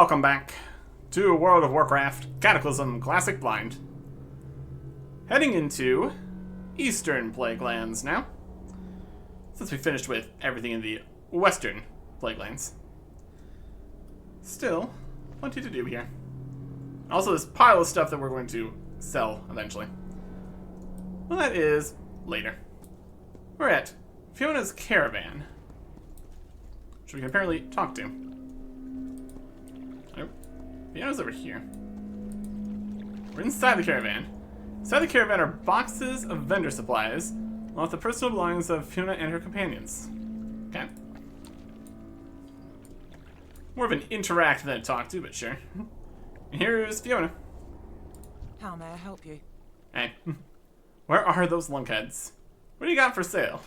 welcome back to World of Warcraft Cataclysm Classic Blind. Heading into Eastern Plague Lands now, since we finished with everything in the Western Plague Lands. Still, plenty to do here. Also, this pile of stuff that we're going to sell eventually. Well, that is later. We're at Fiona's Caravan, which we can apparently talk to. Oh, Fiona's over here. We're inside the caravan. Inside the caravan are boxes of vendor supplies, along with the personal belongings of Fiona and her companions. Okay. More of an interact than a talk to, but sure. Here's Fiona. How may I help you? Hey. Where are those lunkheads? What do you got for sale?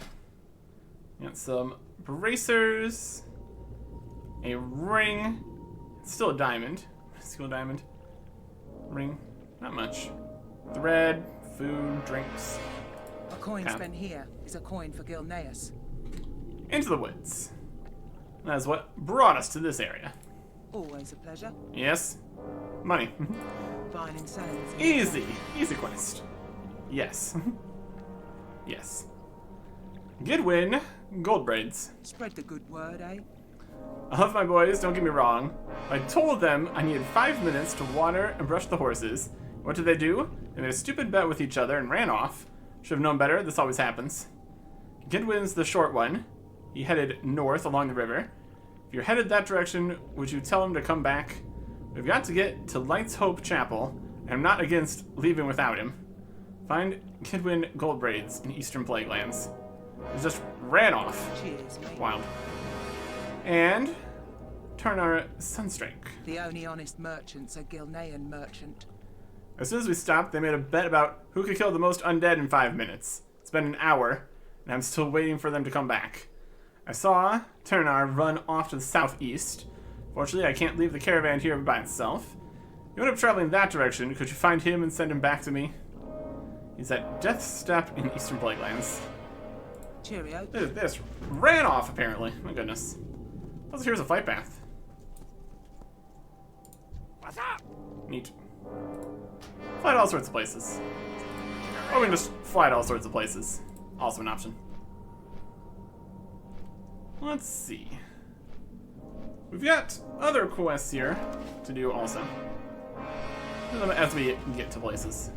Got some bracers, a ring, it's still a diamond, still a diamond, ring, not much, thread, food, drinks. A coin spent here is a coin for Gilneas. Into the woods. That is what brought us to this area. Always a pleasure. Yes. Money. Buying and selling. Easy. Easy quest. Yes. Yes. Good win. Gold braids. Spread the good word, eh? I love my boys, don't get me wrong. I told them I needed 5 minutes to water and brush the horses. What did they do? They made a stupid bet with each other and ran off. Should have known better, this always happens. Gidwin's the short one. He headed north along the river. If you're headed that direction, would you tell him to come back? We've got to get to Light's Hope Chapel, and I'm not against leaving without him. Find Gidwin gold braids in Eastern Plague Lands. He just ran off. Cheers, mate. Wild. And turn our Sunstrike. The only honest merchant's a Gilnean merchant. As soon as we stopped, they made a bet about who could kill the most undead in 5 minutes. It's been an hour, and I'm still waiting for them to come back. I saw Turnar run off to the southeast. Fortunately, I can't leave the caravan here by itself. You end up traveling that direction. Could you find him and send him back to me? He's at Death's Step in Eastern Plague Lands. Cheerio. This ran off, apparently. My goodness. Also, here's a flight path. What's up? Neat. Fly to all sorts of places. Or we can just fly to all sorts of places. Also an option. Let's see. We've got other quests here to do also. As we get to places.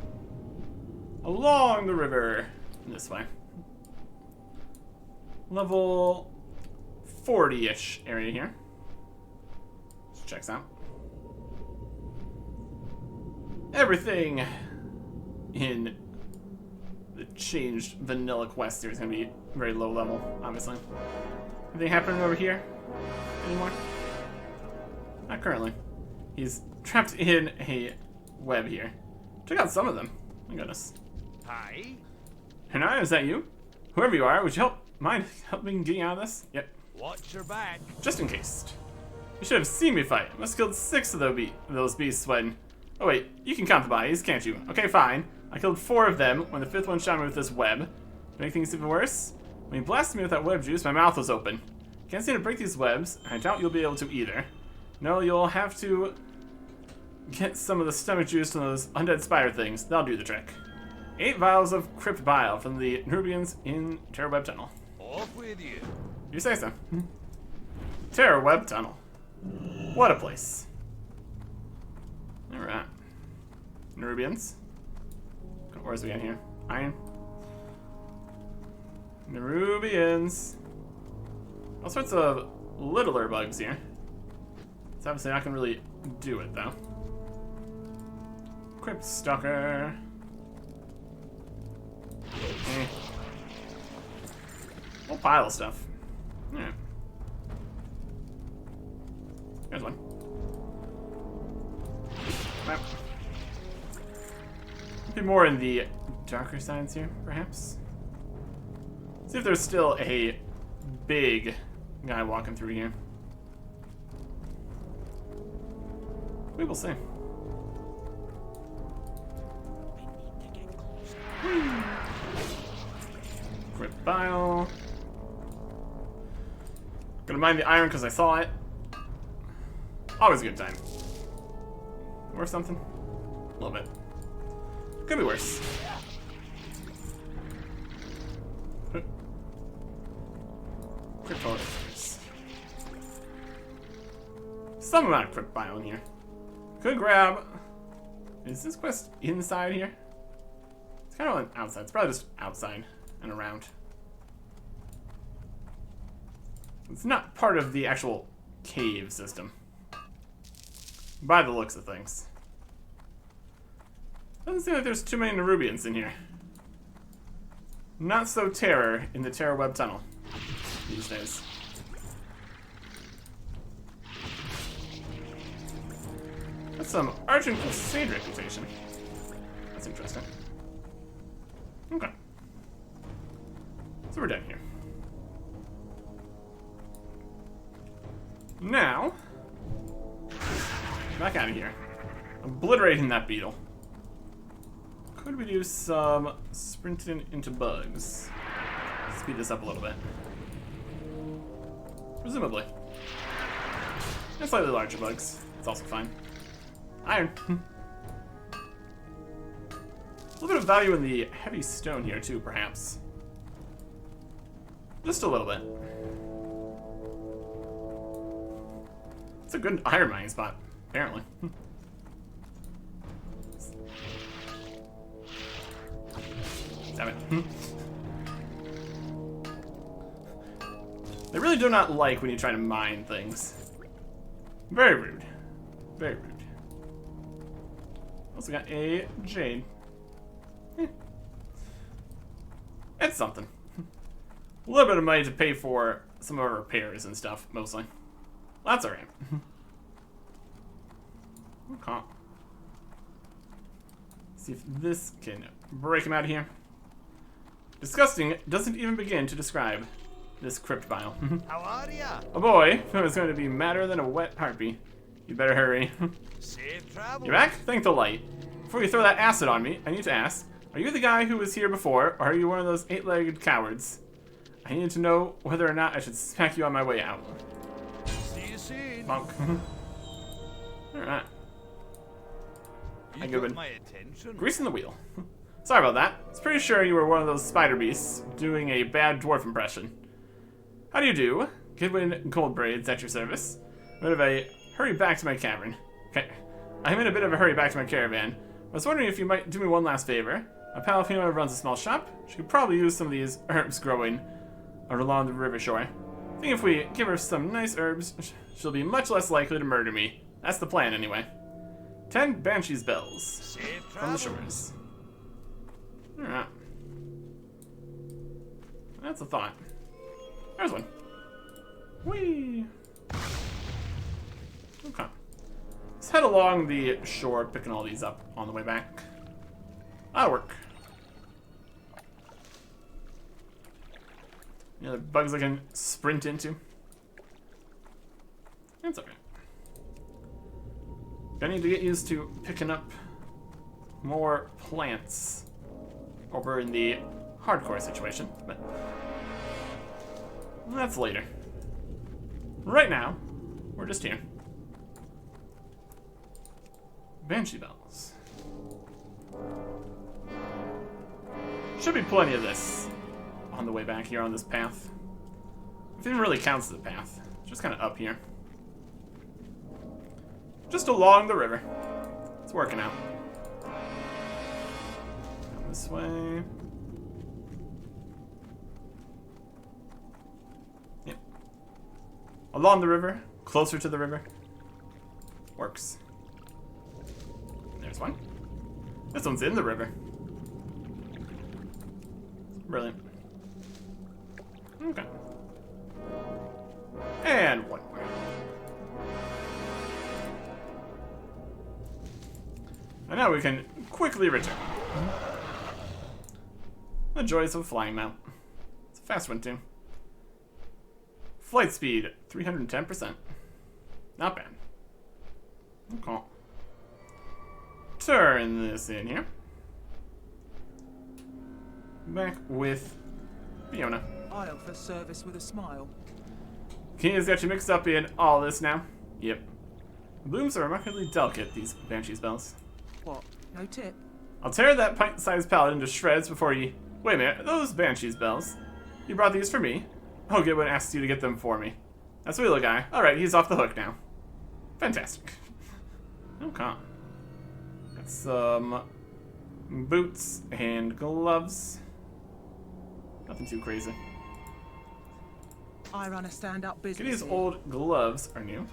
Along the river. This way. Level 40-ish area here. Just checks out. Everything in the changed vanilla quest here is going to be very low level, obviously. Anything happening over here anymore? Not currently. He's trapped in a web here. Check out some of them. My goodness. Hi. Hanai, is that you? Whoever you are, would you mind helping getting out of this? Yep. Watch your back. Just in case. You should have seen me fight. I must have killed 6 of those beasts when... Oh wait, you can count the bodies, can't you? Okay, fine. I killed 4 of them when the 5th one shot me with this web. To make things even worse, when he blasted me with that web juice, my mouth was open. Can't seem to break these webs, and I doubt you'll be able to either. No, you'll have to get some of the stomach juice from those undead spider things. That'll do the trick. 8 vials of crypt bile from the Nubians in Terror Web Tunnel. Off with you. You say so. Terror Web Tunnel. What a place. Alright. Nerubians. What ores we got here? Iron. Nerubians. All sorts of littler bugs here. It's obviously not gonna really do it though. Crypt Stalker. Whole pile of stuff. Yeah. There's one. Map. Maybe more in the darker sides here, perhaps. See if there's still a big guy walking through here. We will see. Crypt bile. Gonna mine the iron because I saw it. Always a good time. Or something. A little bit. Could be worse. Cryptographers. Some amount of crypt bio in here. Could grab. Is this quest inside here? It's kind of like outside. It's probably just outside and around. It's not part of the actual cave system. By the looks of things. Doesn't seem like there's too many Nerubians in here. Not so terror in the Terror Web Tunnel these days. That's some Argent Crusade reputation. That's interesting. Okay. So we're done here. Now, back out of here. Obliterating that beetle. Could we do some sprinting into bugs? Speed this up a little bit. Presumably. And slightly larger bugs. It's also fine. Iron. A little bit of value in the heavy stone here too, perhaps. Just a little bit. It's a good iron mining spot, apparently. Damn it. They really do not like when you try to mine things. Very rude. Very rude. Also got a jade. It's something. A little bit of money to pay for some of our repairs and stuff, mostly. That's alright. Okay. See if this can break him out of here. Disgusting doesn't even begin to describe this crypt bile. How are ya? Oh boy, it's going to be madder than a wet heartbeat. You better hurry. Safe travel. You're back? Thank the light. Before you throw that acid on me, I need to ask, are you the guy who was here before, or are you one of those 8-legged cowards? I need to know whether or not I should smack you on my way out. See you soon. Bonk. Alright. You got my attention. Greasing the wheel. Sorry about that. I was pretty sure you were one of those spider beasts doing a bad dwarf impression. How do you do? Goodwin Gold Braids at your service. I'm in a hurry back to my cavern. Okay. I'm in a bit of a hurry back to my caravan. I was wondering if you might do me one last favor. My pal Fima runs a small shop. She could probably use some of these herbs growing along the river shore. I think if we give her some nice herbs, she'll be much less likely to murder me. That's the plan, anyway. 10 Banshee's bells Safe from the travel. shores. Alright. That's a thought. There's one. Whee! Okay. Let's head along the shore, picking all these up on the way back. That'll work. Any other bugs I can sprint into? That's okay. I need to get used to picking up more plants over in the hardcore situation, but that's later. Right now, we're just here. Banshee bells. Should be plenty of this on the way back here on this path. If it even really counts as a path. It's just kind of up here. Just along the river. It's working out. Down this way. Yep. Along the river, closer to the river. Works. There's one. This one's in the river. Brilliant. Okay. And one more. And now we can quickly return. The joys of flying mount. It's a fast one too. Flight speed, 310%. Not bad. Okay. Turn this in here. Back with Fiona. I offer service with a smile. Kina's got you mixed up in all this now. Yep. The blooms are remarkably delicate, these banshee spells. What? No tip? I'll tear that pint-sized paladin to shreds before you... Wait a minute, are those banshee spells? You brought these for me? Oh, Goodwin asked you to get them for me. That sweet little guy. Alright, he's off the hook now. Fantastic. Okay. Got some boots and gloves. Nothing too crazy. I run a stand-up business. These here. old gloves are new.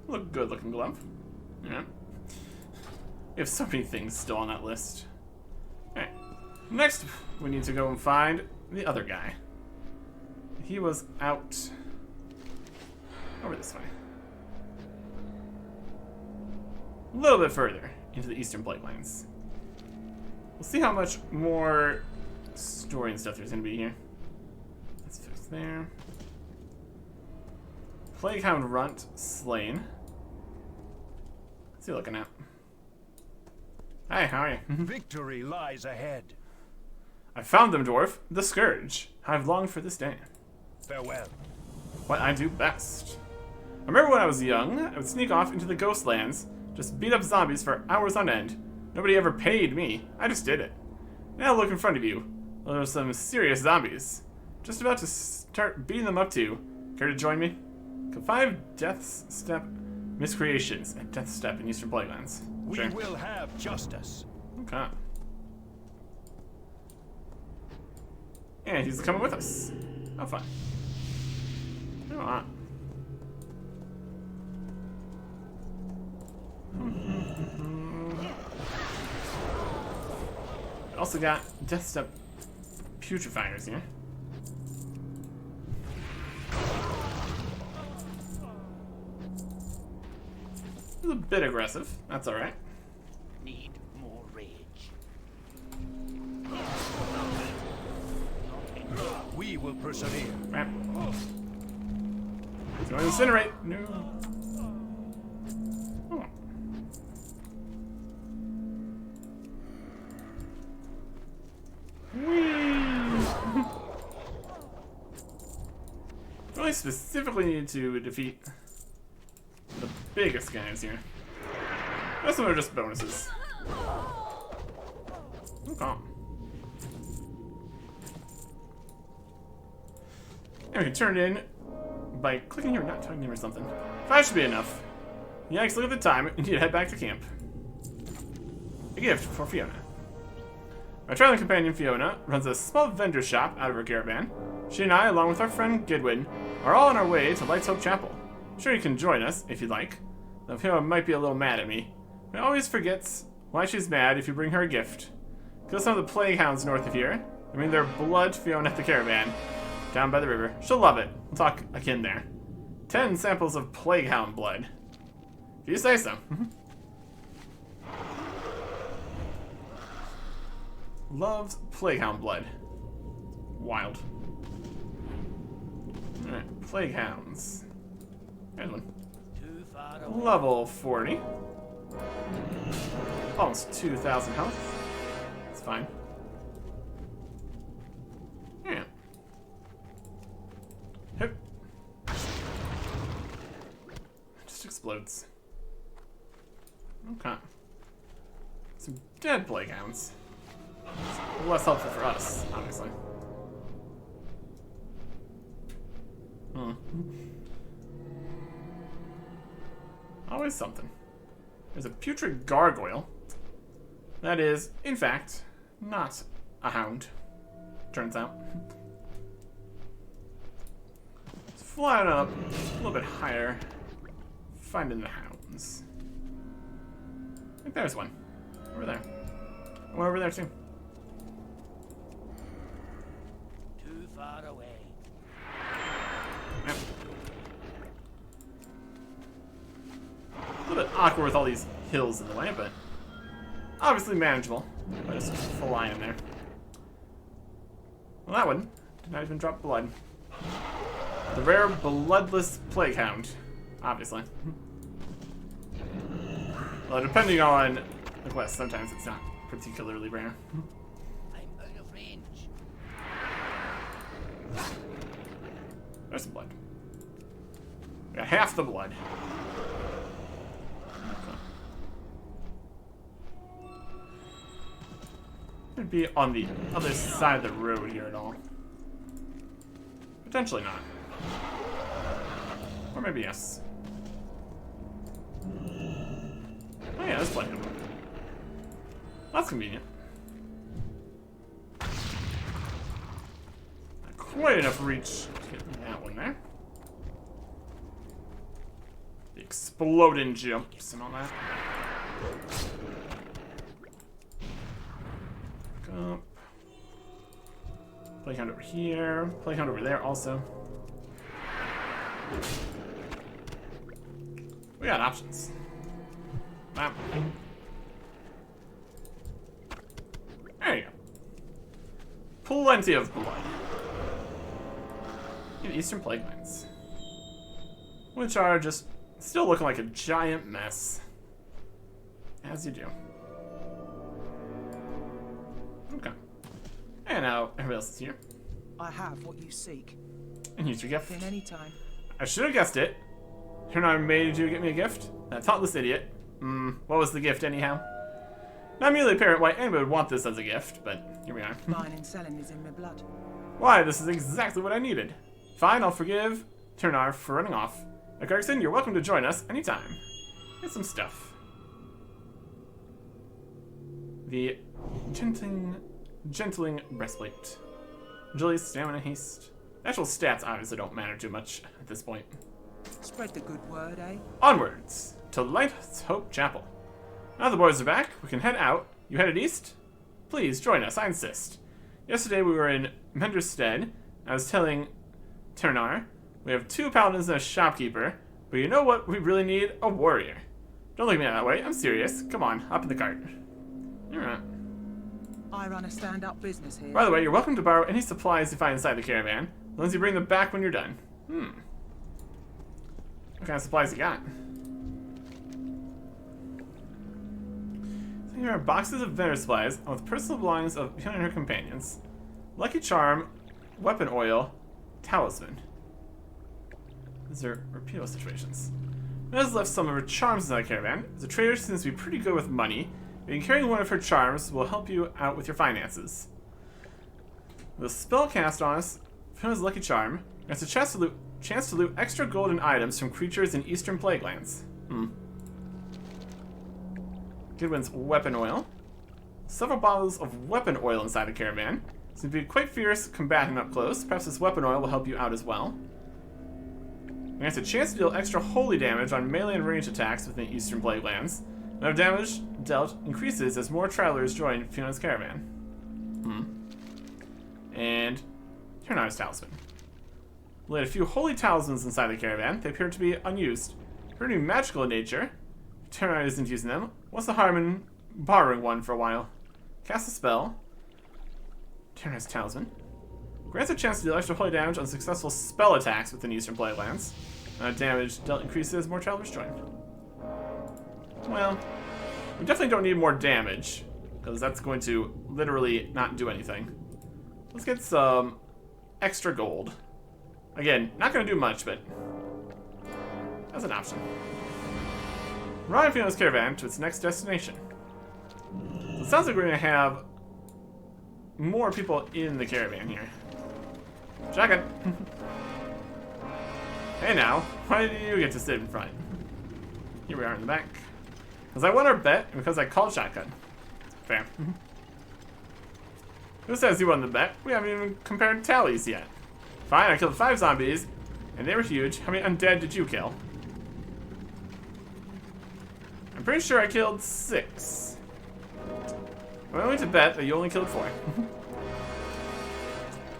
Look good looking glove. Yeah. We have so many things still on that list. Alright. Next, we need to go and find the other guy. He was out over this way. A little bit further into the Eastern Plaguelands. We'll see how much more story and stuff there's gonna be here. Let's fix there. Plaguehound Runt slain. What's he looking at? Hi, how are you? Victory lies ahead. I found them, dwarf. The Scourge. I've longed for this day. Farewell. What I do best. I remember when I was young, I would sneak off into the Ghostlands, just beat up zombies for hours on end. Nobody ever paid me. I just did it. Now look in front of you. There are some serious zombies. Just about to start beating them up too. Care to join me? 5 Death's Step miscreations at Death's Step in Eastern Plaguelands. We Sure. will have justice. Okay. And he's coming with us. Oh, fun. Come on. Also got Death Step putrefiers here. He's a bit aggressive. That's alright. Need more rage. We will persevere. Right. He's going to incinerate. No. Oh. Really specifically need to defeat the biggest guys here. The rest of them are just bonuses. Okay. And we can turn it in by clicking here, not tugging him or something. 5 should be enough. Yikes, look at the time. We need to head back to camp. A gift for Fiona. My traveling companion Fiona runs a small vendor shop out of her caravan. She and I, along with our friend Goodwin, are all on our way to Light's Hope Chapel. I'm sure you can join us if you'd like. Though Fiona might be a little mad at me. But always forgets why she's mad if you bring her a gift. Kill some of the plague hounds north of here. I mean, their blood to Fiona at the caravan. Down by the river. She'll love it. We'll talk again there. 10 samples of plague hound blood. If you say so. Loves plague hound blood. Wild. Alright, plague hounds. There's one. Level 40. Almost 2,000 health. That's fine. Yeah. Hip. Just explodes. Okay. Some dead plague hounds. It's less helpful for us, obviously. Always something. There's a putrid gargoyle. That is, in fact, not a hound. Turns out. Let's fly it up a little bit higher. Finding the hounds. I think there's one. Over there. One over there too. Too far away. Yep. A little bit awkward with all these hills in the way, but obviously manageable. I just fly in there. Well, that one did not even drop blood. The rare bloodless plague hound, obviously. Well, depending on the quest, sometimes it's not particularly rare. I'm out of range. There's some blood. half the blood. It'd be on the other side of the road here at all. Potentially not. Or maybe yes. Oh yeah, there's plenty of them. That's convenient. Not quite enough reach to get that one there. The exploding jumps and all that. Up. Playground over here. Playground over there also. We got options. Wow. There you go. Plenty of blood. And Eastern Plague Mines. Which are just still looking like a giant mess. As you do. Okay. And now everybody else is here. I have what you seek. And here's your gift. In any time. I should have guessed it. Here I made you get me a gift. That thoughtless idiot. What was the gift anyhow? Not merely apparent why anybody would want this as a gift, but here we are. Buying and selling is in my blood. Why, this is exactly what I needed. Fine, I'll forgive Turnar for running off. Gregson, you're welcome to join us anytime. Here's some stuff. The Gentling Breastplate. Agility, Stamina, Haste. Actual stats obviously don't matter too much at this point. Spread the good word, eh? Onwards to Light's Hope Chapel. Now the boys are back, we can head out. You headed east? Please join us, I insist. Yesterday we were in Menderstead. I was telling Turnar, we have 2 paladins and a shopkeeper, but you know what we really need? A warrior. Don't look at me that way, I'm serious. Come on, hop in the cart. Alright. I run a stand-up business here. By the way, you're welcome to borrow any supplies you find inside the caravan, as long as you bring them back when you're done. What kind of supplies you got? So here are boxes of vendor supplies, along with personal belongings of Fiona and her companions. Lucky Charm, Weapon Oil, Talisman. These are repeatable situations. Mina's left some of her charms inside the caravan. As a trader, she seems to be pretty good with money. And carrying one of her charms will help you out with your finances. With a spell cast on us, Fiona's Lucky Charm, it's a chance to loot extra golden items from creatures in Eastern Plaguelands. Goodwin's Weapon Oil. Several bottles of weapon oil inside the caravan. Seems to be quite fierce combating up close. Perhaps this weapon oil will help you out as well. And it's a chance to deal extra holy damage on melee and ranged attacks within Eastern Plaguelands. Amount of damage dealt increases as more travelers join Fiona's caravan. And Turnar's Talisman. We laid a few holy talismans inside the caravan. They appear to be unused. Pretty magical in nature. Turnar isn't using them. What's the harm in borrowing one for a while? Cast a spell. Turnar's Talisman. Grants a chance to deal extra holy damage on successful spell attacks within Eastern Plaguelands. Damage dealt increases as more travelers join. Well, we definitely don't need more damage, because that's going to literally not do anything. Let's get some extra gold. Again, not going to do much, but that's an option. Ride Fiona's caravan to its next destination. So it sounds like we're going to have more people in the caravan here. Shotgun. Hey now, why did you get to sit in front? Here we are in the back. Because I won our bet, and because I called shotgun. Fair. Who says you won the bet? We haven't even compared tallies yet. Fine, I killed 5 zombies, and they were huge. How many undead did you kill? I'm pretty sure I killed 6. I'm willing to bet that you only killed 4.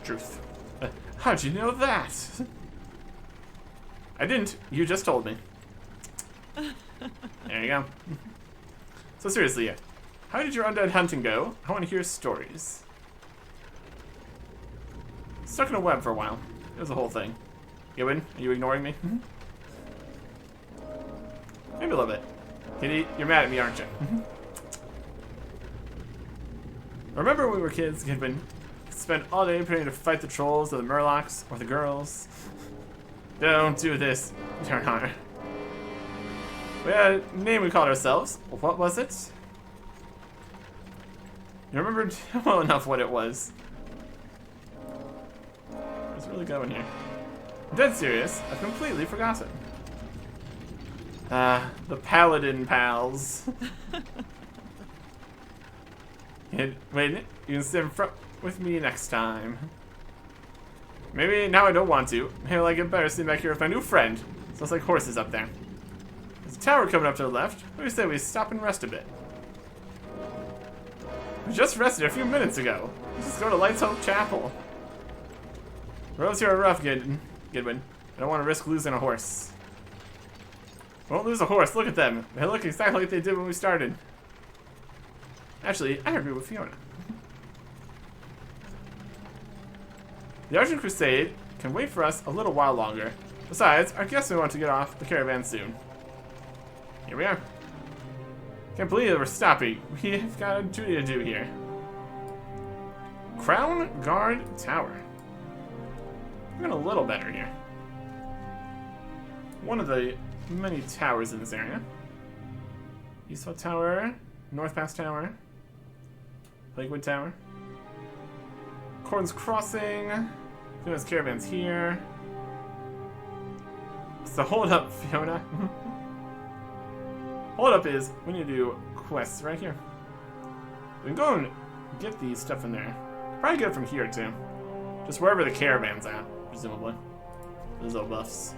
Truth. How'd you know that? I didn't. You just told me. There you go. So seriously, how did your undead hunting go? I want to hear stories. Stuck in a web for a while. It was the whole thing. Ewan, are you ignoring me? Maybe a little bit. Kitty, you're mad at me, aren't you? Remember when we were kids, Goodwin spent all day preparing to fight the trolls or the murlocs or the girls? Don't do this, Bernard. We had a name we called ourselves. What was it? You remembered well enough what it was. What's really going here? I'm dead serious. I've completely forgotten. The Paladin pals. Wait, you can sit in front with me next time. Maybe now I don't want to. Maybe I like it better sitting back here with my new friend. Smells like horses up there. There's a tower coming up to the left. What do you say we stop and rest a bit? We just rested a few minutes ago. Let's just go to Light's Hope Chapel. Roads here are rough, Goodwin. I don't want to risk losing a horse. Won't lose a horse. Look at them. They look exactly like they did when we started. Actually, I agree with Fiona. The Argent Crusade can wait for us a little while longer. Besides, I guess we want to get off the caravan soon. Here we are. Can't believe that we're stopping. We've got a duty to do here. Crown Guard Tower. We're getting a little better here. One of the many towers in this area. Eastwood Tower, North Pass Tower, Lakewood Tower, Corn's Crossing. Fiona's caravan's here. So hold up, Fiona. Hold up is we need to do quests right here. We can go and get these stuff in there. Probably get it from here too. Just wherever the caravan's at, presumably. Those little buffs.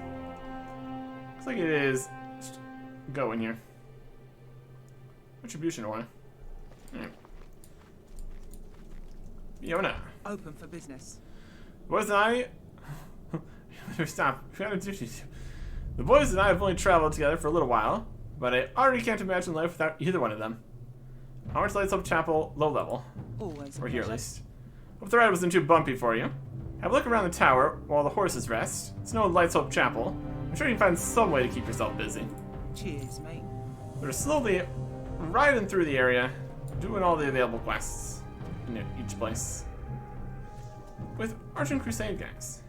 Looks like it is go in here. Retribution order. Fiona. Open for business. Boys and I... Stop. The boys and I have only traveled together for a little while, but I already can't imagine life without either one of them. Ours Lights Up Chapel, low level. Always a Or here at pleasure. least. Hope the ride wasn't too bumpy for you. Have a look around the tower while the horses rest. It's no Lights Hope Chapel. I'm sure you can find some way to keep yourself busy. Cheers, mate. We're slowly riding through the area, doing all the available quests in each place. With Argent Crusade guys.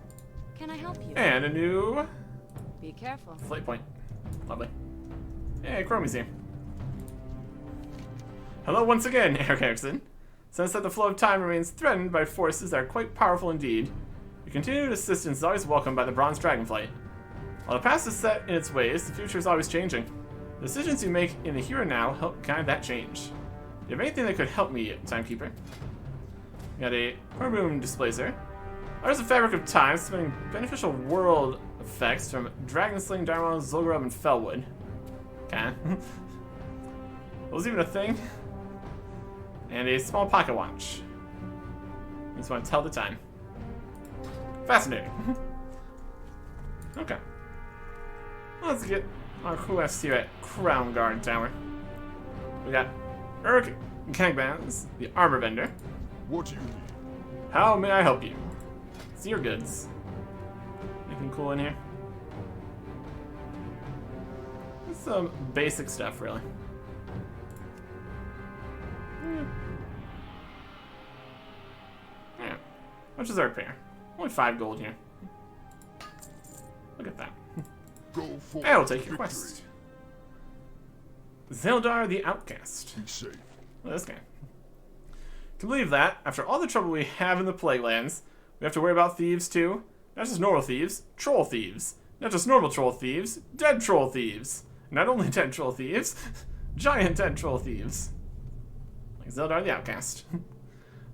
Can I help you? And a new Be careful. flight point. Lovely. Hey, Chromie's here. Hello once again, Eric Erickson. Since that the flow of time remains threatened by forces that are quite powerful indeed, your continued assistance is always welcomed by the Bronze Dragonflight. While the past is set in its ways, the future is always changing. The decisions you make in the here and now help guide that change. Do you have anything that could help me, Timekeeper? We got a Hormoon Displacer. There's a Fabric of Time, summoning beneficial world effects from Dragonsling, Dharma, Zul'Gurub, and Felwood. Okay. Was even a thing. And a small pocket watch. You just want to tell the time. Fascinating. Okay. Let's get our quest here at Crown Guard Tower. We got Urk Gangbans, the armor vendor. What do you need? How may I help you? See your goods. Anything cool in here? Just some basic stuff, really. Yeah. How much is our repair? Only 5 gold here. Look at that. Go for I will take your victory. quest. Zeldar the Outcast. Be safe. Well, this guy. Can believe that, after all the trouble we have in the Plaguelands, we have to worry about thieves too. Not just normal thieves, troll thieves. Not just normal troll thieves, dead troll thieves. Not only dead troll thieves, giant dead troll thieves. Like Zeldar the Outcast.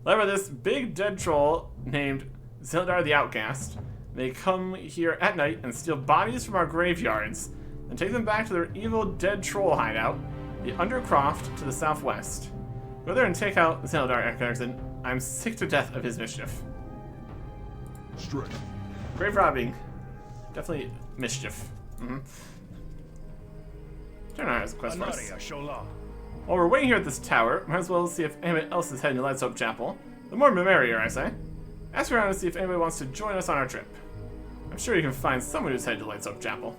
Led by this big dead troll named Zeldar the Outcast, they come here at night and steal bodies from our graveyards, and take them back to their evil dead troll hideout, the Undercroft to the southwest. Go there and take out Zeldar Erickson. I'm sick to death of his mischief. Strength. Grave robbing. Definitely mischief. Turner has a quest for us. Anaria Shola. While we're waiting here at this tower, might as well see if anyone else is heading to Light's Hope Chapel. The more the merrier, I say. Ask around to see if anybody wants to join us on our trip. I'm sure you can find someone who's headed to Light's Hope Chapel.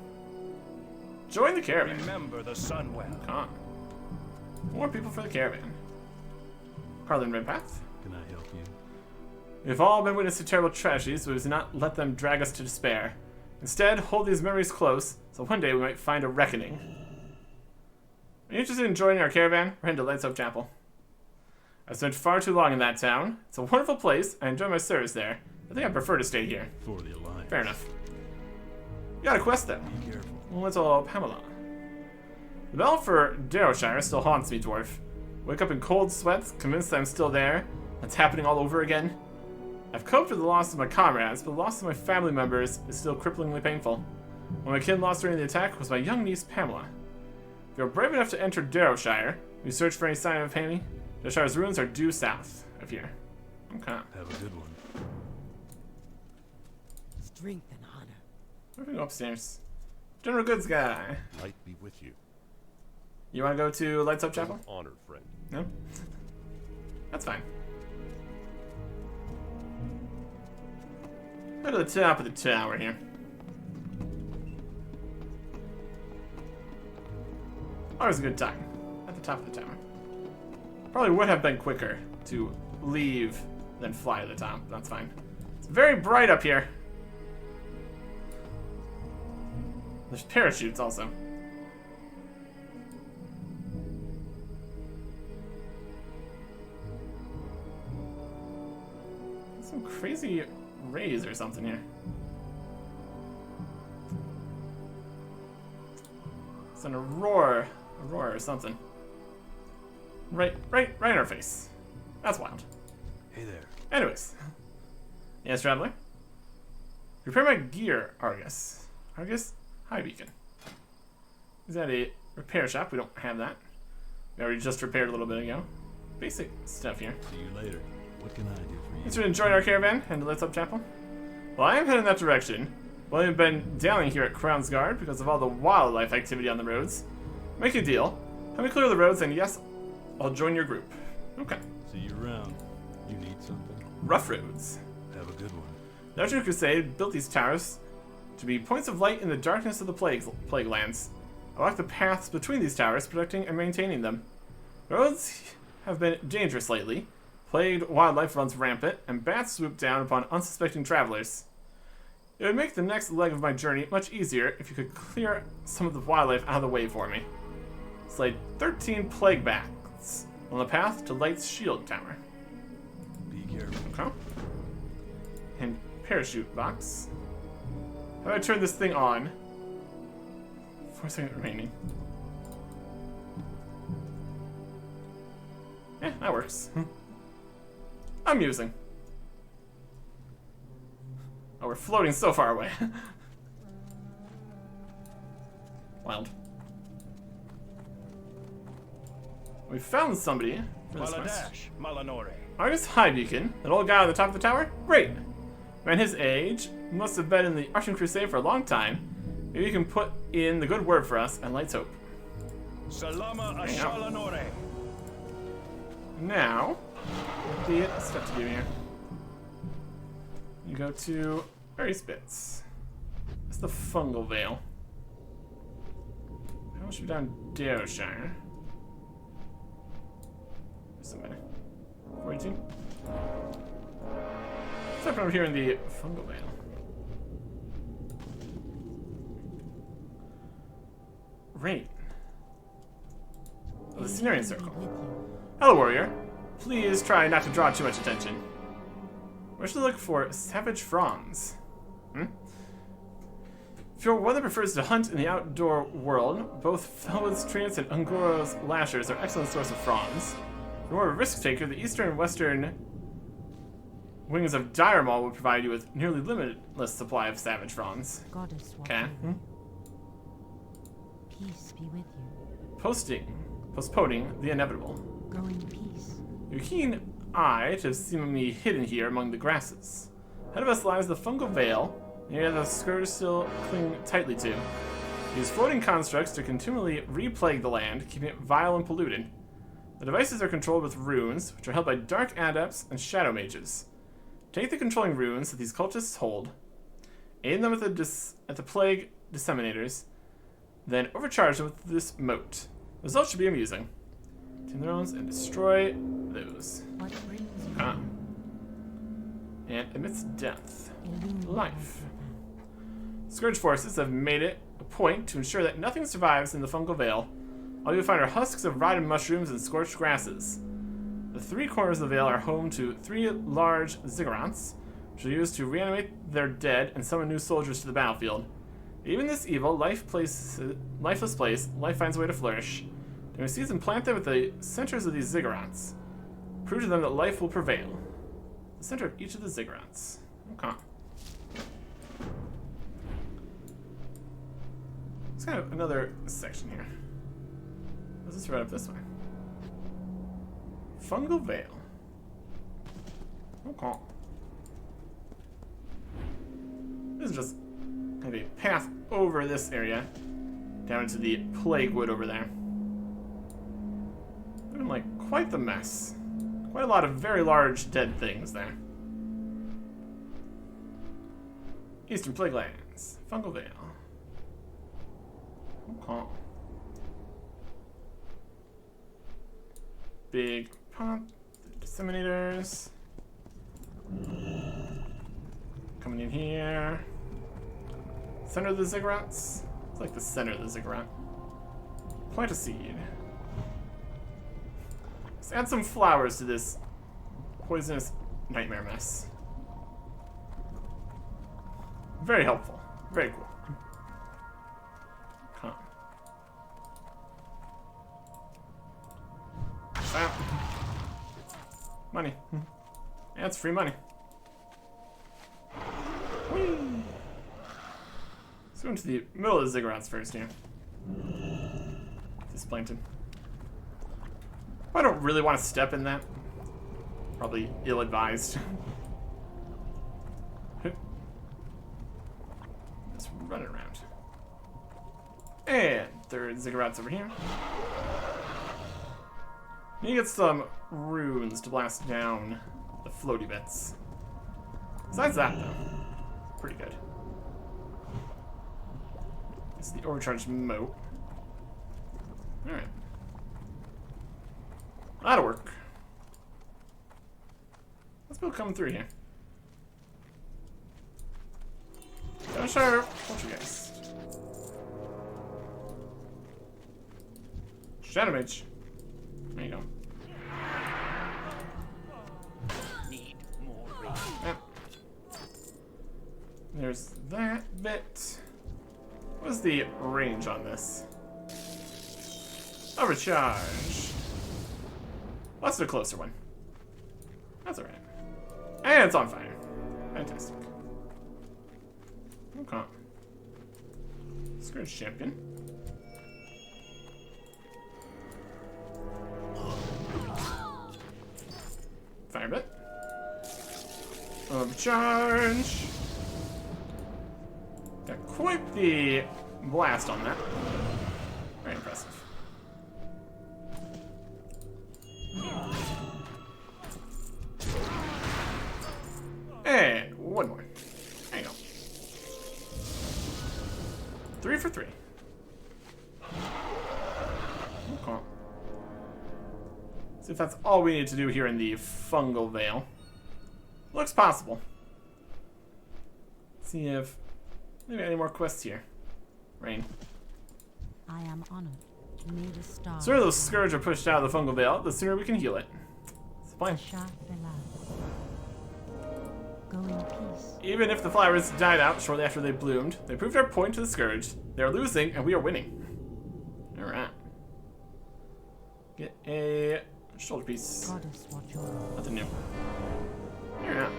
Join the caravan. Remember the sun well. Come on. More people for the caravan. Harlan Redpath. Can I help you? We've all been witness to terrible tragedies, but we do not let them drag us to despair. Instead, hold these memories close, so one day we might find a reckoning. Are you interested in joining our caravan? We're heading to Lightsoap Chapel. I've spent far too long in that town. It's a wonderful place. I enjoy my service there. I think I prefer to stay here. For the Alliance. Fair enough. You got a quest, then. Be careful. Little Pamela. The bell for Darrowshire still haunts me, dwarf. Wake up in cold sweats, convinced that I'm still there. It's happening all over again. I've coped with the loss of my comrades, but the loss of my family members is still cripplingly painful. When my kin lost during the attack was my young niece, Pamela. If you're brave enough to enter Darrowshire, will you search for any sign of Pammy? Darrowshire's ruins are due south of here. Okay. Have a good one. Strength and honor. Where do we go upstairs? General Goods guy. Light be with you. You want to go to Lightsoap Chapel? Honored friend. No? That's fine. Go to the top of the tower here. Always a good time. At the top of the tower. Probably would have been quicker to leave than fly to the top. That's fine. It's very bright up here. There's parachutes also. There's some crazy rays or something here. It's an aurora or something. Right in our face. That's wild. Hey there. Anyways. Yes, traveler? Repair my gear, Argus. Argus? Hi, Beacon. Is that a repair shop? We don't have that. We already just repaired a little bit ago. Basic stuff here. See you later. What can I do for you? Thanks for enjoying our caravan and Lightsoap Chapel. Well, I am heading that direction. Well, I've been dallying here at Crown's Guard because of all the wildlife activity on the roads. Make a deal. Help me clear the roads, and yes, I'll join your group. Okay. See you around. You need something? Rough roads. Have a good one. The Archer Crusade built these towers to be points of light in the darkness of the plague lands. I walk the paths between these towers, protecting and maintaining them. Roads have been dangerous lately. Plagued wildlife runs rampant, and bats swoop down upon unsuspecting travelers. It would make the next leg of my journey much easier if you could clear some of the wildlife out of the way for me. Slay 13 plague bats on the path to Light's shield tower. Be careful. Okay. And parachute box. How do I turn this thing on? 4 seconds remaining. Yeah, that works. Amusing. Oh, we're floating so far away. Wild. We found somebody for this quest. Malanore. Argus High Beacon, that old guy on the top of the tower? Great! Man his age, must have been in the Archer Crusade for a long time. Maybe you can put in the good word for us and Light's Hope. Salama Ashalanore. Now, the stuff to do here. You go to various bits. It's the Fungal Veil. How much should be down Darrowshire? Just a minute. 42? What's up over here in the Fungal Veil? Right. Oh, the Cenarian Circle. Hello, warrior. Please try not to draw too much attention. Where should I look for savage fronds? If your weather prefers to hunt in the outdoor world, both Felwood's Treants and Ungoro's Lashers are excellent source of fronds. If you're more of a risk taker, the eastern and western wings of Diremaul will provide you with nearly limitless supply of savage fronds. Goddess, Okay. Peace be with you. Postponing the inevitable. Go in peace. Your keen eye to seem me hidden here among the grasses. Ahead of us lies the Fungal Veil, near the skirt still cling tightly to. Use floating constructs to continually replague the land, keeping it vile and polluted. The devices are controlled with runes, which are held by dark adepts and shadow mages. Take the controlling runes that these cultists hold, aid them at the plague disseminators, then overcharge them with this moat. The result should be amusing. Tame the runes and destroy those. What brings you? And amidst death, Illuminate life. Scourge forces have made it a point to ensure that nothing survives in the fungal veil. All you find are husks of rotted mushrooms and scorched grasses. The three corners of the veil are home to 3 large ziggurats, which are used to reanimate their dead and summon new soldiers to the battlefield. Even this evil, lifeless place, life finds a way to flourish. And we seize and plant them at the centers of these ziggurats. Prove to them that life will prevail. The center of each of the ziggurats. Okay. Let's kind of another section here. Let's just right up this way. Fungal Veil. Okay. This is just kind of a path over this area down into the Plague Wood over there. Looking like quite the mess. Quite a lot of very large dead things there. Eastern Plague Lands. Fungal Veil. Okay. Big pump. Disseminators. Coming in here. Center of the ziggurats. It's like the center of the ziggurat. Plant a seed. Let's add some flowers to this poisonous nightmare mess. Very helpful. Very cool. Huh. Ah. Money. Yeah, it's free money. Whee! Let's go into the middle of the ziggurats first here. This plankton. I don't really want to step in that. Probably ill-advised. Let's run it around. And third ziggurats over here. Need to get some runes to blast down the floaty bits. Besides that, though, pretty good. This is the overcharged moat. Alright. That'll work. Let's go come through here. Sure, won't you guys? Shadow Mage. There you go. Need more room. Yeah. There's that bit. What is the range on this? Overcharge. Let's do a closer one. That's alright. And it's on fire. Fantastic. Okay. Scourge Champion. Fire bit. Overcharge. Got quite the blast on that. Very impressive. And one more. There you go. 3 for 3. Okay. See if that's all we need to do here in the Fungal Veil. Looks possible. See if maybe any more quests here. Rain. I am honored. May the stars. The sooner those Scourge are pushed out of the Fungal Veil, the sooner we can heal it. It's fine. Go in peace. Even if the flowers died out shortly after they bloomed, they proved our point to the Scourge. They are losing, and we are winning. Alright. Get a shoulder piece. Goddess, watch over. Nothing new. Alright.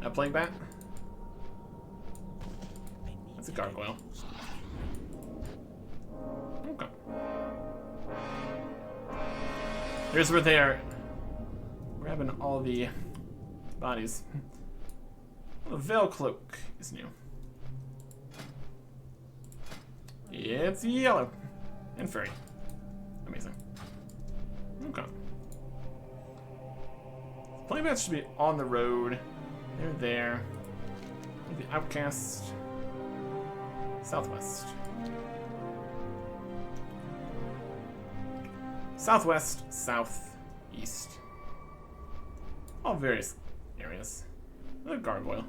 A plague bat? That's a gargoyle. Okay. Here's where they are grabbing all the bodies. The Veil Cloak is new. It's yellow and furry. Amazing. Okay. Plague bats should be on the road. They're there. The Outcast. Southwest. Southwest, south, east. All various areas. Another gargoyle.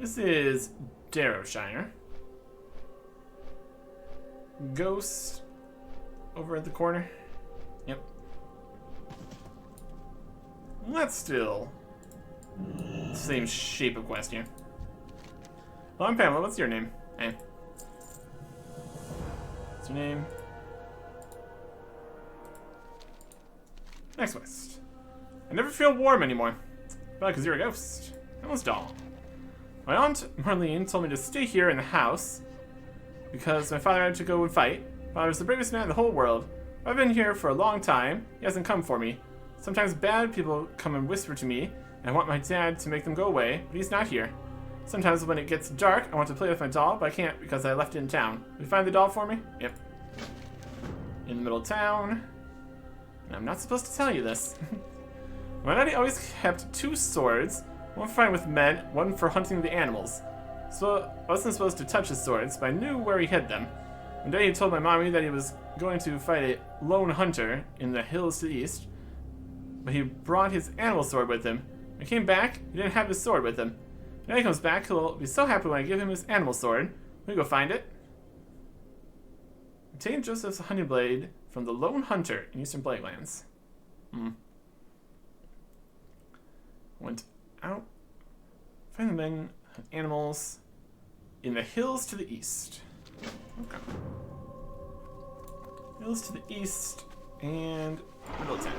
This is Darrowshire. Ghost over at the corner. Yep. That's still the same shape of quest here. Well, I'm Pamela. What's your name? Hey. What's your name? Next quest. I never feel warm anymore. Probably because you're a ghost. Almost doll. My aunt Marlene told me to stay here in the house because my father had to go and fight. Father's the bravest man in the whole world. I've been here for a long time. He hasn't come for me. Sometimes bad people come and whisper to me, and I want my dad to make them go away, but he's not here. Sometimes when it gets dark, I want to play with my doll, but I can't because I left it in town. Will you find the doll for me? Yep. In the middle of town. And I'm not supposed to tell you this. My daddy always kept 2 swords, one for fighting with men, one for hunting the animals. So I wasn't supposed to touch his swords, but I knew where he hid them. One day he told my mommy that he was going to fight a lone hunter in the hills to the east, but he brought his animal sword with him. When he came back, he didn't have his sword with him. Now he comes back, he'll be so happy when I give him his animal sword. Let me go find it. Obtain Joseph's hunting blade from the lone hunter in Eastern Plaguelands. Went out. Find the men, animals in the hills to the east. Okay. Hills to the east and middle of town.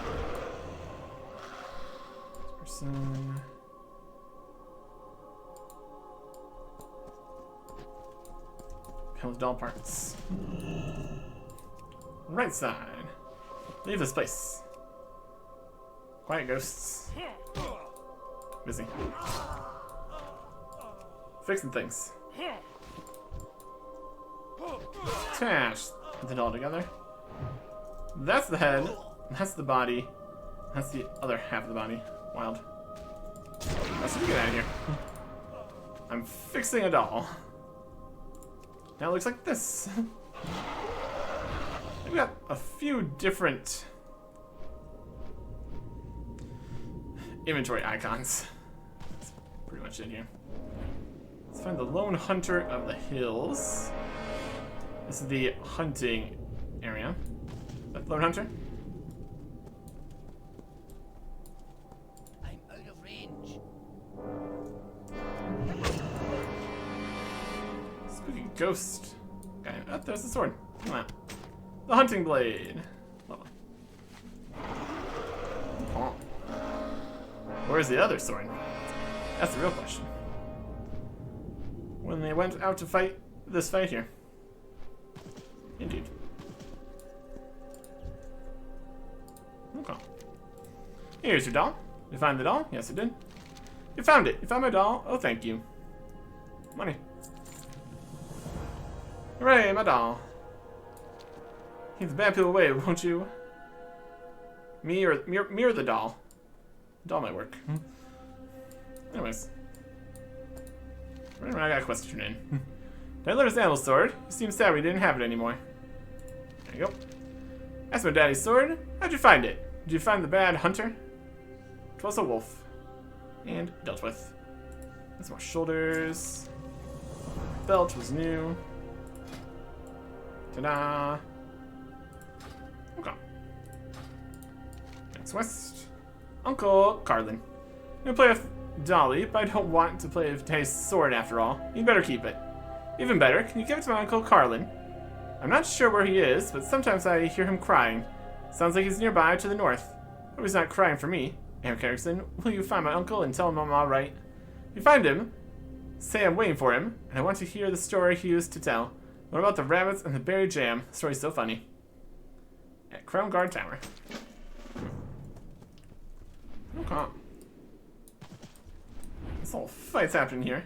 Person. With doll parts. Right side. Leave this place. Quiet ghosts. Busy. Fixing things. Attach the doll together. That's the head. That's the body. That's the other half of the body. Wild. Let's get out of here. I'm fixing a doll. Now it looks like this. We've got a few different inventory icons. That's pretty much it here. Let's find the lone hunter of the hills. This is the hunting area. Is that the lone hunter? I'm out of range. Spooky ghost guy. Oh, there's the sword. Come on. The hunting blade. Lovely. Oh. Where's the other sword? That's the real question. When they went out to fight this fight here. Indeed. Okay. Here's your doll. You find the doll? Yes, I did. You found it. You found my doll. Oh, thank you. Money. Hooray, my doll. Keep the bad people away, won't you? Me or the doll? The doll might work. Anyways. I got a question in. Did I learn his animal sword? You seem sad we didn't have it anymore. There you go. That's my daddy's sword. How'd you find it? Did you find the bad hunter? It was a wolf. And dealt with. That's more shoulders. Belt was new. Ta-da! Okay. Next west. Uncle Carlin. I'm gonna play with Dolly, but I don't want to play with Daddy's sword after all. You better keep it. Even better, can you give it to my Uncle Carlin? I'm not sure where he is, but sometimes I hear him crying. Sounds like he's nearby to the north. Hope he's not crying for me. Eric Erickson, will you find my uncle and tell him I'm alright? If you find him, say I'm waiting for him, and I want to hear the story he used to tell. What about the rabbits and the berry jam? The story's so funny. At Crown Guard Tower. Okay. This whole fight's happening here.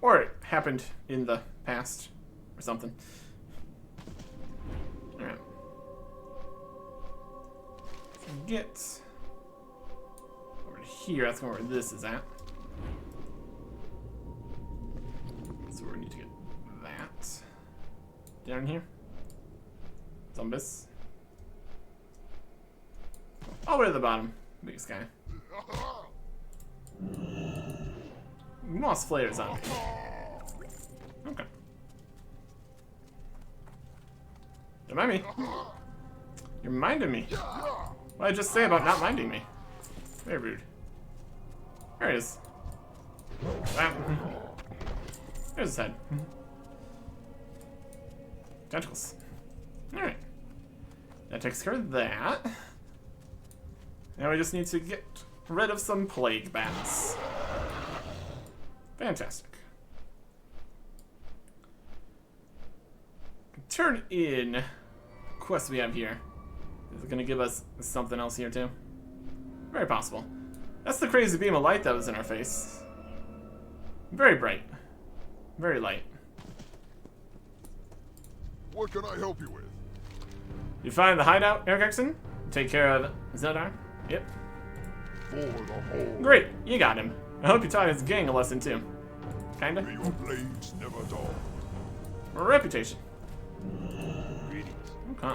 Or it happened in the past. Or something. Alright. Get over to here. That's where this is at. So we need to get that. Down here. Zombies. All the way to the bottom. Biggest guy. moss flayers on me. Okay. Don't mind me. You're minding me. What did I just say about not minding me? Very rude. There it is. Wow. There's his head. Tentacles. Alright. That takes care of that. Now we just need to get rid of some plague bats. Fantastic. Turn in quest we have here. Is it gonna give us something else here too? Very possible. That's the crazy beam of light that was in our face. Very bright. Very light. What can I help you with? You find the hideout, Eric Exon? Take care of Zeldar? Yep. For the whole. Great, you got him. I hope you taught his gang a lesson too. Kinda. May your blades never dull. Reputation. Greetings. Okay.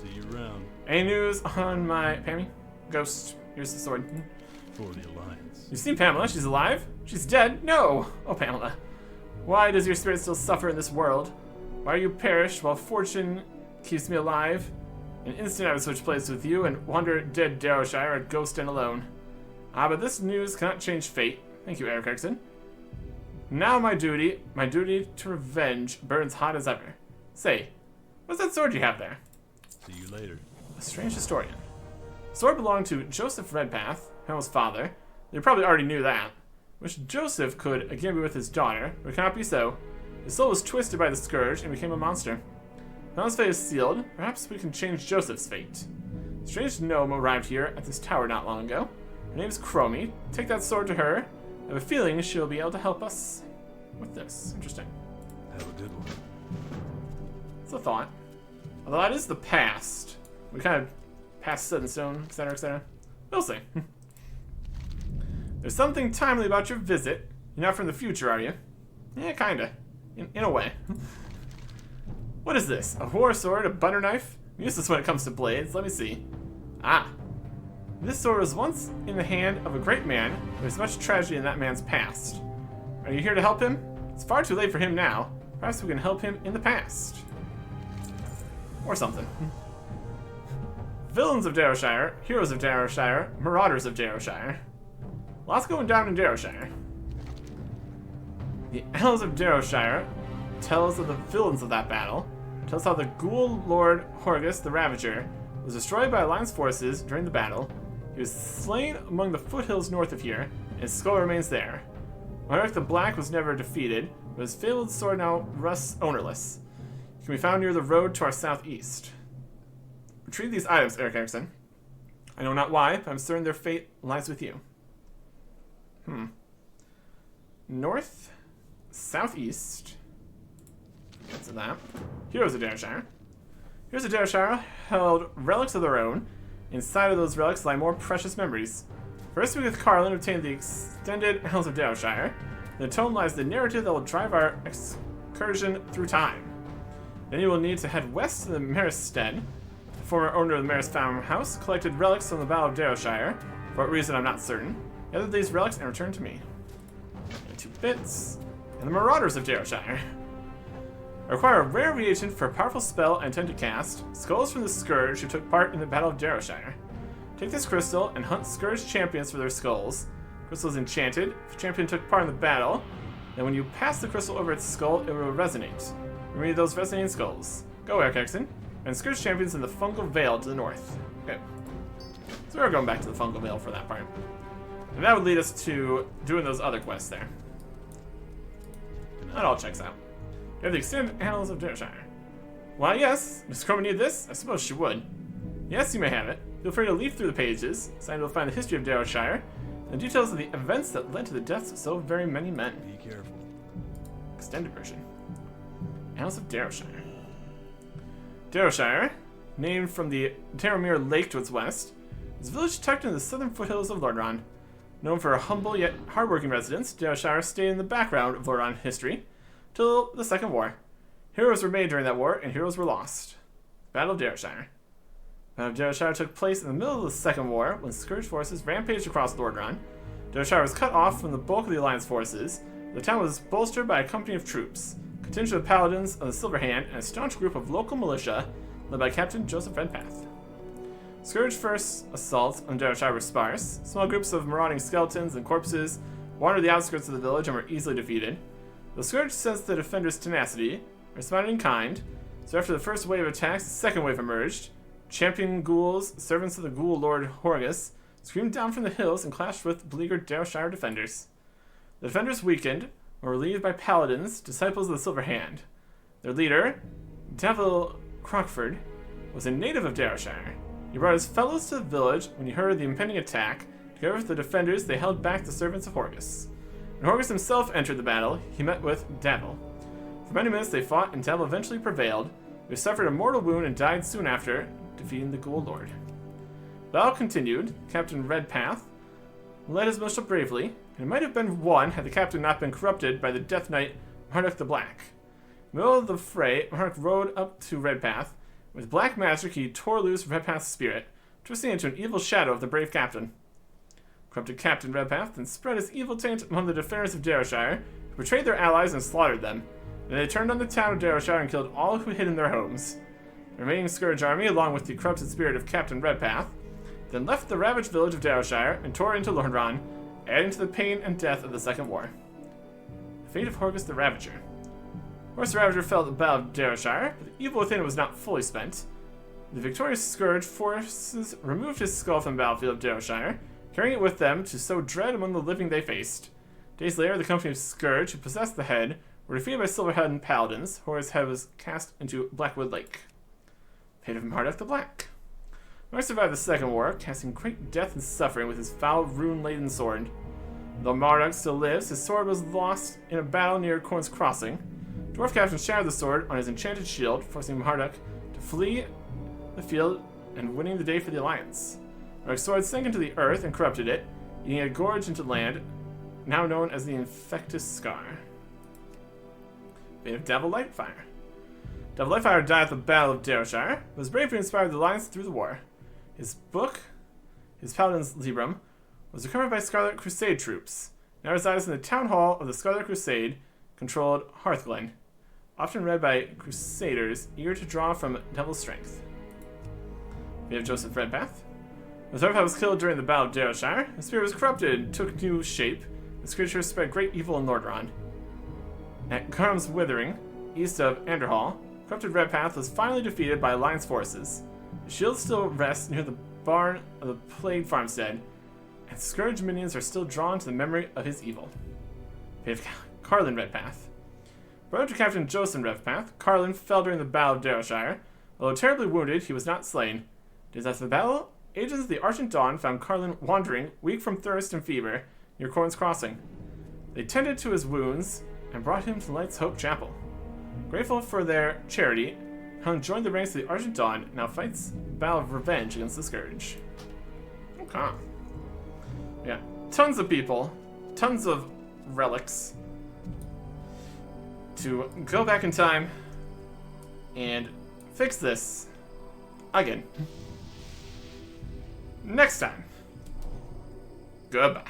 See you around. Any news on my Pammy? Ghost. Here's the sword. For the Alliance. You seen Pamela? She's alive? She's dead? No! Oh, Pamela. Why does your spirit still suffer in this world? Why are you perished while fortune keeps me alive? In an instant I would switch places with you and wander dead Darrowshire, a ghost and alone. Ah, but this news cannot change fate. Thank you, Eric Erickson. Now my duty to revenge burns hot as ever. Say, what's that sword you have there? See you later. A strange historian. The sword belonged to Joseph Redpath, Pamela's father. You probably already knew that. Wish Joseph could again be with his daughter, but it cannot be so. His soul was twisted by the scourge and became a monster. Pamela's fate is sealed. Perhaps we can change Joseph's fate. A strange gnome arrived here at this tower not long ago. Her name is Chromie. Take that sword to her. I have a feeling she'll be able to help us with this. Interesting. Have a good one. It's a thought. Although that is the past. We kind of past set in stone, etc., etc. We'll see. There's something timely about your visit. You're not from the future, are you? Yeah, kinda. In a way. What is this? A war sword? A butter knife? Useless when it comes to blades. Let me see. Ah. This sword was once in the hand of a great man. There's much tragedy in that man's past. Are you here to help him? It's far too late for him now. Perhaps we can help him in the past. Or something. Villains of Darrowshire, heroes of Darrowshire, marauders of Darrowshire. Lots going down in Darrowshire. The Annals of Darrowshire tells of the villains of that battle. Tells how the ghoul lord Horgus the Ravager was destroyed by Alliance forces during the battle. He was slain among the foothills north of here, and his skull remains there. Monarch the Black was never defeated, but his fabled sword now rests ownerless. It can be found near the road to our southeast. Retrieve these items, Eric Erickson. I know not why, but I'm certain their fate lies with you. North, southeast. Get to that. Heroes of Darrowshire. Heroes of Darrowshire held relics of their own. Inside of those relics lie more precious memories. First, we with Carlin obtained the extended Annals of Darrowshire. In the tome lies the narrative that will drive our excursion through time. Then you will need to head west to the Maris Stead. The former owner of the Maris farmhouse collected relics from the Battle of Darrowshire. For what reason, I'm not certain. Gather these relics and return to me. 2 bits. And the Marauders of Darrowshire. I require a rare reagent for a powerful spell I intend to cast. Skulls from the Scourge who took part in the Battle of Darrowshire. Take this crystal and hunt Scourge champions for their skulls. Crystal is enchanted. If a champion took part in the battle, then when you pass the crystal over its skull, it will resonate. Remove those resonating skulls. Go, Eric Exon. And Scourge champions in the Fungal Vale to the north. Okay. So we're going back to the Fungal Vale for that part. And that would lead us to doing those other quests there. That all checks out. You have the extended Annals of Darrowshire. Why, yes. Does Chroma need this? I suppose she would. Yes, you may have it. Feel free to leaf through the pages. Inside you'll find the history of Darrowshire and details of the events that led to the deaths of so very many men. Be careful. Extended version. Annals of Darrowshire. Darrowshire, named from the Darrowmere Lake to its west, is a village tucked in the southern foothills of Lordran. Known for humble yet hardworking residents, Darrowshire stayed in the background of Lordran history till the Second War. Heroes were made during that war, and heroes were lost. Battle of Darrowshire. Battle of Darrowshire took place in the middle of the Second War when Scourge forces rampaged across Lordran. Darrowshire was cut off from the bulk of the Alliance forces, The town was bolstered by a company of troops, a contingent of paladins of the Silver Hand, and a staunch group of local militia led by Captain Joseph Redpath. Scourge's first assault on Darrowshire was sparse. Small groups of marauding skeletons and corpses wandered the outskirts of the village and were easily defeated. The Scourge sensed the defenders' tenacity, responded in kind, so after the first wave of attacks, the second wave emerged. Champion ghouls, servants of the ghoul lord Horgus, screamed down from the hills and clashed with beleaguered Darrowshire defenders. The defenders weakened, were relieved by paladins, disciples of the Silver Hand. Their leader, Devil Crockford, was a native of Darrowshire. He brought his fellows to the village when he heard the impending attack. Together with the defenders, they held back the servants of Horgus. When Horgus himself entered the battle, he met with Devil. For many minutes they fought, and Devil eventually prevailed. He suffered a mortal wound and died soon after, defeating the Ghoul Lord. The battle continued. Captain Redpath led his militia bravely, and it might have been won had the captain not been corrupted by the Death Knight Marduk the Black. In the middle of the fray, Marduk rode up to Redpath. With black magic, he tore loose Redpath's spirit, twisting into an evil shadow of the brave captain. Corrupted Captain Redpath then spread his evil taint among the defenders of Darrowshire, who betrayed their allies and slaughtered them. Then they turned on the town of Darrowshire and killed all who hid in their homes. The remaining Scourge army, along with the corrupted spirit of Captain Redpath, then left the ravaged village of Darrowshire and tore into Lordaeron, adding to the pain and death of the Second War. The fate of Horgus the Ravager. Horgus the Ravager fell at the Battle of Darrowshire, but the evil within was not fully spent. The victorious Scourge forces removed his skull from the battlefield of Darrowshire, carrying it with them to sow dread among the living they faced. Days later, the company of Scourge, who possessed the head, were defeated by Silverhead and Paladins. Horus' head was cast into Blackwood Lake. Fate of Marduk the Black. Marduk survived the Second War, casting great death and suffering with his foul, rune-laden sword. Though Marduk still lives, his sword was lost in a battle near Corn's Crossing. Dwarf Captain shattered the sword on his enchanted shield, forcing Marduk to flee the field and winning the day for the Alliance. Marduk's sword sank into the earth and corrupted it, eating a gorge into land, now known as the Infectus Scar. Fate of Devil Lightfire. Devil Lightfire died at the Battle of Darrowshire, but his bravery inspired the Alliance through the war. His book, his Paladin's Librum, was recovered by Scarlet Crusade troops, now resides in the Town Hall of the Scarlet Crusade, controlled Hearthglen, often read by Crusaders eager to draw from Devil's strength. We have Joseph Redpath. As Redpath was killed during the Battle of Darrowshire, his spirit was corrupted and took new shape. His creatures spread great evil in Lordaeron. At Garm's Withering, east of Anderhall, corrupted Redpath was finally defeated by Alliance forces. His shield still rests near the barn of the Plague Farmstead, and Scourge minions are still drawn to the memory of his evil. Fate of Carlin Redpath. Brother to Captain Joseph Redpath, Carlin fell during the Battle of Darrowshire. Although terribly wounded, he was not slain. Days after the battle, agents of the Argent Dawn found Carlin wandering, weak from thirst and fever, near Corn's Crossing. They tended to his wounds and brought him to Light's Hope Chapel. Grateful for their charity, Carlin joined the ranks of the Argent Dawn and now fights the battle of revenge against the Scourge. Okay. Yeah, tons of people, tons of relics to go back in time and fix this again. Next time. Goodbye.